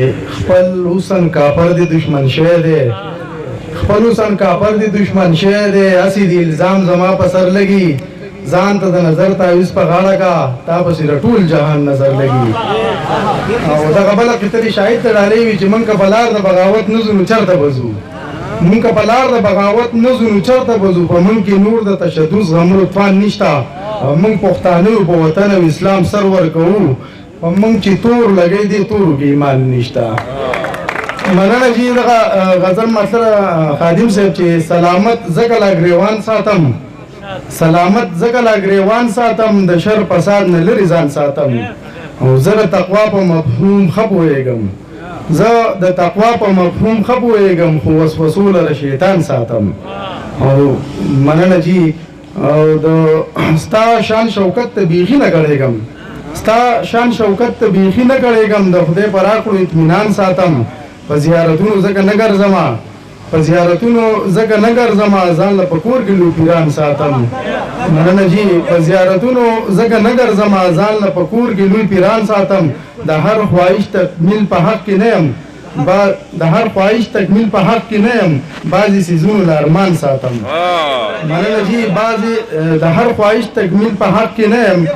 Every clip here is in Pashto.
خپل حسن کافر دی دشمن شه دی خپل حسن کافر دی دشمن شه دی اسی دی الزام زما په سر لګي ځان ته د نظر تعویذ په غاړه کا تا پسې ټول جهان نظر لګي او دا غبل کتري شاهد تړالې وي چې مونږ په لار د بغاوت نزو چرته بزو مونږ په لار د بغاوت نزو چرته بزو په مونږ کې نور د تشدد غمرو طوفان نشتا مونږ پښتانه په وطن او اسلام سرور کوو مونږ چې تور لګي دي تور کې ایمان نشتا مننه جی دغه غزل مثلا خادم صاحب چې سلامت زګل اگریوان ساتم سلامت زګل اگریوان ساتم د شر فساد نه لري ځان ساتم او زه د تقوا په مفهوم خپويږم زه د تقوا په مفهوم خپويږم خو وسوسو له شیطان ساتم او مننه جی او د ستا شان شوکت ته بیخي نه کړېږم ستا شان شوکت ته بیخي نه کړېږم د خدای پر راکړو اطمینان ساتم په زیارتونو زکه نه ګرځما په زیارتونو زکه نه ګرځما ځان له پکور کې لوپیران ساتم مننه جی په زیارتونو زکه نه ګرځما ځان له پکور کې لوی پیران ساتم د هر خواهش تکمیل په حق کې نه يم د هر خواهش تکمیل په حق کې نه يم بعضی سيزونو لارمان ساتم مننه جی بعضی د هر خواهش تکمیل په حق کې نه يم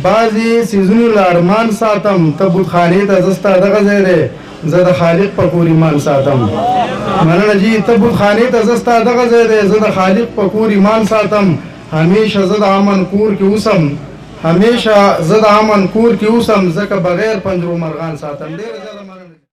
بعضی سيزونو لارمان ساتم تبوت خانه ته زستا دغه زیره زه د خالق په کور ایمان ساتم مننه جی تبوت خانه ته زستا دغه زیره زه د خالق په کور ایمان ساتم همیشه زه د امن کور کې اوسم همیشه زه د امن کور کې اوسم ځکه بغیر پنجرو مرغان ساتم ډیر زیاده مننه